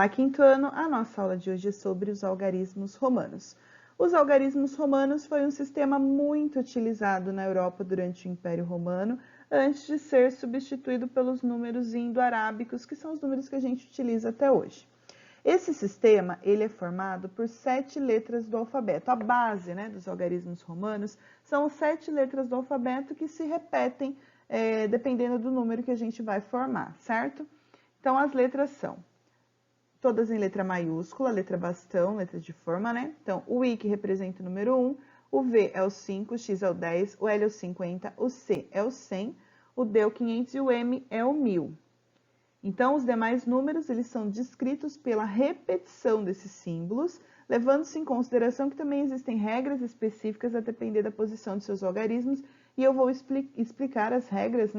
Olá, quinto ano! A nossa aula de hoje é sobre os algarismos romanos. Os algarismos romanos foi um sistema muito utilizado na Europa durante o Império Romano, antes de ser substituído pelos números indo-arábicos, que são os números que a gente utiliza até hoje. Esse sistema ele é formado por 7 letras do alfabeto. A base, dos algarismos romanos são as 7 letras do alfabeto que se repetem dependendo do número que a gente vai formar, certo? Então, as letras são todas em letra maiúscula, letra bastão, letra de forma, né? Então, o I que representa o número 1, o V é o 5, o X é o 10, o L é o 50, o C é o 100, o D é o 500 e o M é o 1000. Então, os demais números, eles são descritos pela repetição desses símbolos, levando-se em consideração que também existem regras específicas a depender da posição de seus algarismos, e eu vou explicar as regras,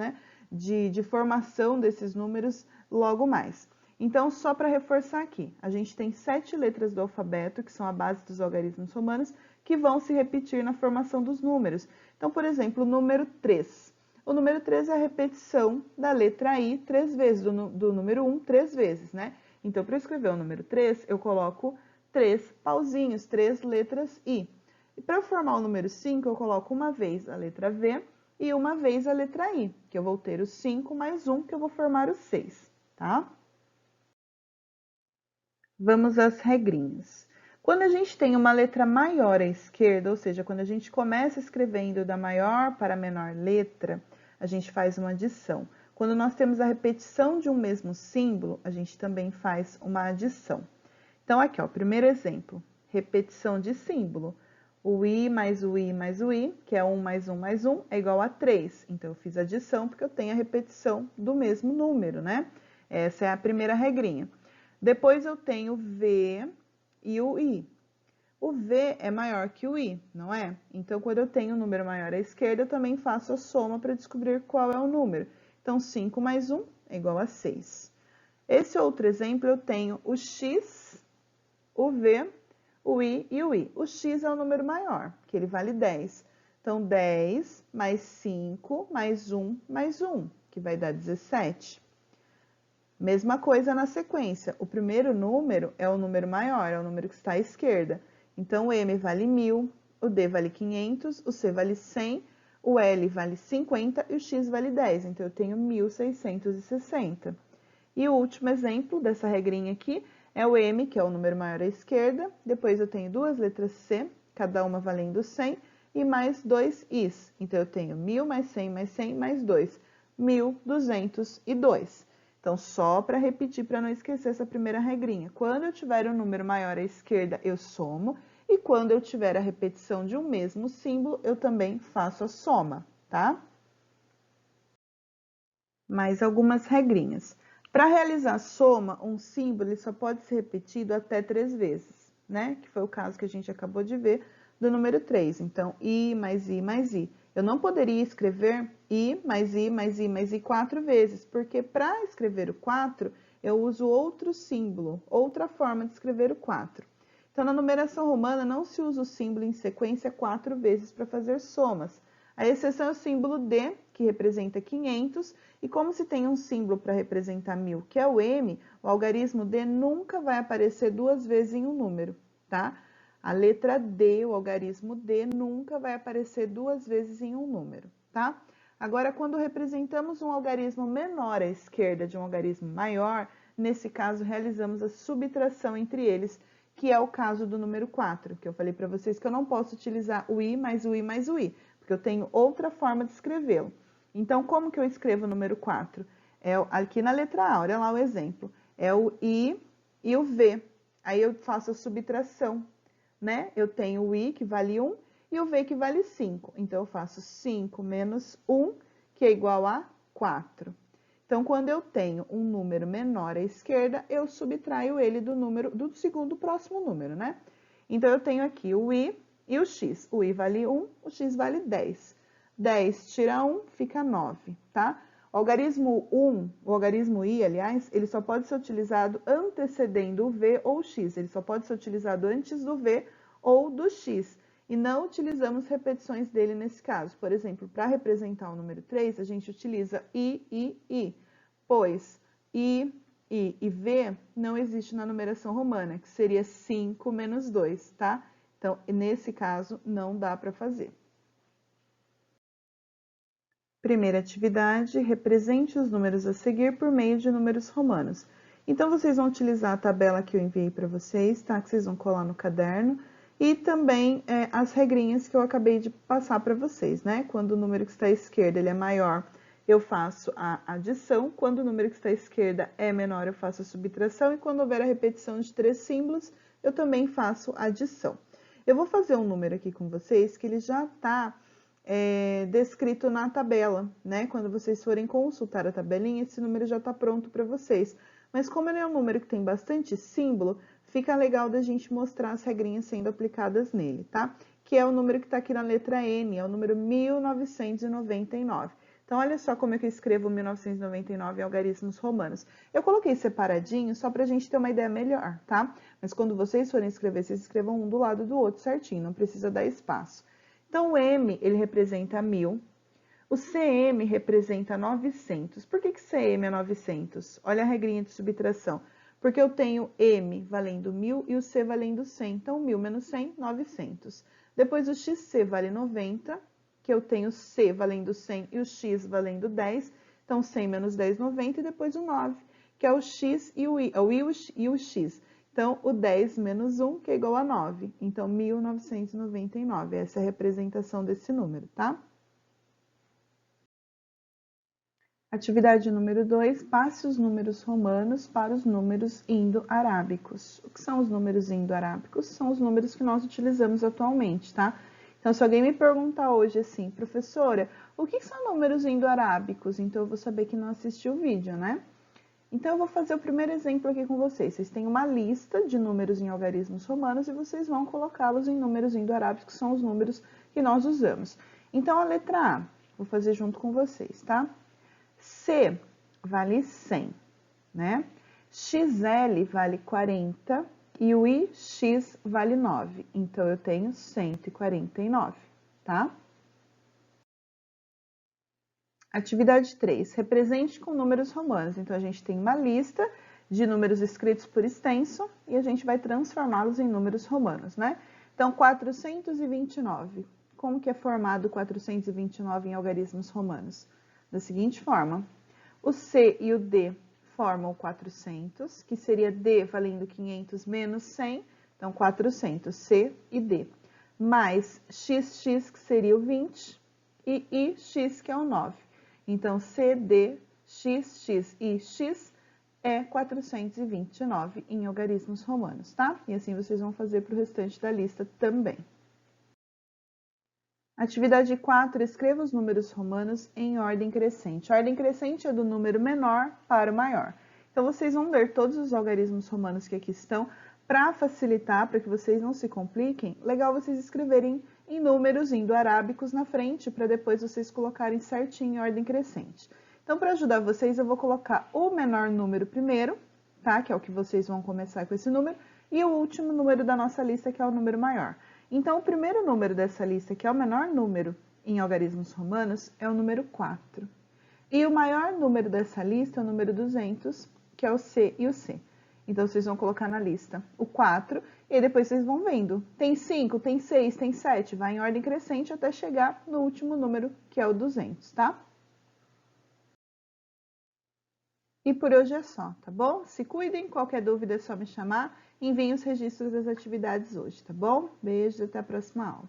de formação desses números logo mais. Então, só para reforçar aqui, a gente tem 7 letras do alfabeto, que são a base dos algarismos romanos, que vão se repetir na formação dos números. Então, por exemplo, o número 3. O número 3 é a repetição da letra I 3 vezes, do número 1 3 vezes, né? Então, para eu escrever o número 3, eu coloco 3 pauzinhos, 3 letras I. E para eu formar o número 5, eu coloco uma vez a letra V e uma vez a letra I, que eu vou ter o 5 mais 1, que eu vou formar o 6, tá? Vamos às regrinhas. Quando a gente tem uma letra maior à esquerda, ou seja, quando a gente começa escrevendo da maior para a menor letra, a gente faz uma adição. Quando nós temos a repetição de um mesmo símbolo, a gente também faz uma adição. Então, aqui, ó, primeiro exemplo, repetição de símbolo. O I mais o I mais o I, que é 1 mais 1 mais 1, é igual a 3. Então, eu fiz adição porque eu tenho a repetição do mesmo número, né? Essa é a primeira regrinha. Depois eu tenho o V e o I. O V é maior que o I, não é? Então, quando eu tenho um número maior à esquerda, eu também faço a soma para descobrir qual é o número. Então, 5 mais 1 é igual a 6. Esse outro exemplo, eu tenho o X, o V, o I e o I. O X é o número maior, que ele vale 10. Então, 10 mais 5 mais 1 mais 1, que vai dar 17. Mesma coisa na sequência, o primeiro número é o número maior, é o número que está à esquerda. Então, o M vale 1000, o D vale 500, o C vale 100, o L vale 50 e o X vale 10. Então, eu tenho 1660. E o último exemplo dessa regrinha aqui é o M, que é o número maior à esquerda. Depois, eu tenho duas letras C, cada uma valendo 100, e mais 2 Is. Então, eu tenho 1000 mais 100 mais 100 mais 2, 1202. Então, só para repetir, para não esquecer essa primeira regrinha. Quando eu tiver um número maior à esquerda, eu somo. E quando eu tiver a repetição de um mesmo símbolo, eu também faço a soma, tá? Mais algumas regrinhas. Para realizar a soma, um símbolo ele só pode ser repetido até 3 vezes, né? Que foi o caso que a gente acabou de ver do número 3. Então, I mais I mais I. Eu não poderia escrever I mais I mais I mais I 4 vezes, porque para escrever o 4, eu uso outro símbolo, outra forma de escrever o 4. Então, na numeração romana, não se usa o símbolo em sequência 4 vezes para fazer somas. A exceção é o símbolo D, que representa 500, e como se tem um símbolo para representar 1000, que é o M, o algarismo D nunca vai aparecer 2 vezes em um número, tá? A letra D, o algarismo D, nunca vai aparecer 2 vezes em um número, tá? Agora, quando representamos um algarismo menor à esquerda de um algarismo maior, nesse caso, realizamos a subtração entre eles, que é o caso do número 4, que eu falei para vocês que eu não posso utilizar o I mais o I mais o I, porque eu tenho outra forma de escrevê-lo. Então, como que eu escrevo o número 4? Aqui na letra A, olha lá o exemplo. É o I e o V. Aí eu faço a subtração, né? Eu tenho o I, que vale 1, e o V, que vale 5. Então, eu faço 5 menos 1, que é igual a 4. Então, quando eu tenho um número menor à esquerda, eu subtraio ele do segundo próximo número, né? Então, eu tenho aqui o I e o X. O I vale 1, o X vale 10. 10 tira 1, fica 9, tá? O algarismo I, aliás, ele só pode ser utilizado antecedendo o V ou o X. Ele só pode ser utilizado antes do V ou do X. E não utilizamos repetições dele nesse caso. Por exemplo, para representar o número 3, a gente utiliza I, pois I I e V não existe na numeração romana, que seria 5 menos 2, tá? Então, nesse caso, não dá para fazer. Primeira atividade, represente os números a seguir por meio de números romanos. Então, vocês vão utilizar a tabela que eu enviei para vocês, tá? Que vocês vão colar no caderno. E também as regrinhas que eu acabei de passar para vocês, né? Quando o número que está à esquerda ele é maior, eu faço a adição. Quando o número que está à esquerda é menor, eu faço a subtração. E quando houver a repetição de 3 símbolos, eu também faço a adição. Eu vou fazer um número aqui com vocês que ele já está descrito na tabela, né? Quando vocês forem consultar a tabelinha, esse número já está pronto para vocês. Mas como ele é um número que tem bastante símbolo, fica legal da gente mostrar as regrinhas sendo aplicadas nele, tá? Que é o número que está aqui na letra N, é o número 1999. Então, olha só como é que eu escrevo 1999 em algarismos romanos. Eu coloquei separadinho só para a gente ter uma ideia melhor, tá? Mas quando vocês forem escrever, vocês escrevam um do lado do outro certinho, não precisa dar espaço. Então, o M, ele representa 1000. O CM representa 900. Por que CM é 900? Olha a regrinha de subtração. Porque eu tenho M valendo 1000 e o C valendo 100. Então, 1000 menos 100, 900. Depois, o XC vale 90, que eu tenho C valendo 100 e o X valendo 10. Então, 100 menos 10, 90. E depois o 9, que é o X e o I, o I e o X. Então, o 10 menos 1, que é igual a 9. Então, 1999. Essa é a representação desse número, tá? Atividade número 2, passe os números romanos para os números indo-arábicos. O que são os números indo-arábicos? São os números que nós utilizamos atualmente, tá? Então, se alguém me perguntar hoje assim, professora, o que são números indo-arábicos? Então, eu vou saber que não assistiu o vídeo, né? Então, eu vou fazer o primeiro exemplo aqui com vocês. Vocês têm uma lista de números em algarismos romanos e vocês vão colocá-los em números indo-arábicos, que são os números que nós usamos. Então, a letra A, vou fazer junto com vocês, tá? C vale 100, né? XL vale 40 e o IX vale 9. Então, eu tenho 149, tá? Atividade 3, represente com números romanos. Então, a gente tem uma lista de números escritos por extenso e a gente vai transformá-los em números romanos, né? Então, 429. Como que é formado 429 em algarismos romanos? Da seguinte forma, o C e o D formam 400, que seria D valendo 500 menos 100, então 400, C e D, mais XX, que seria o 20, e IX, que é o 9. Então, CD, XX e X é 429 em algarismos romanos, tá? E assim vocês vão fazer para o restante da lista também. Atividade 4, escreva os números romanos em ordem crescente. A ordem crescente é do número menor para o maior. Então, vocês vão ler todos os algarismos romanos que aqui estão. Para facilitar, para que vocês não se compliquem, legal vocês escreverem em números indo-arábicos na frente, para depois vocês colocarem certinho em ordem crescente. Então, para ajudar vocês, eu vou colocar o menor número primeiro, tá? Que é o que vocês vão começar com esse número, e o último número da nossa lista, que é o número maior. Então, o primeiro número dessa lista, que é o menor número em algarismos romanos, é o número 4. E o maior número dessa lista é o número 200, que é o C e o C. Então, vocês vão colocar na lista o 4 e depois vocês vão vendo. Tem 5, tem 6, tem 7, vai em ordem crescente até chegar no último número, que é o 200, tá? E por hoje é só, tá bom? Se cuidem, qualquer dúvida é só me chamar. Enviem os registros das atividades hoje, tá bom? Beijos, até a próxima aula.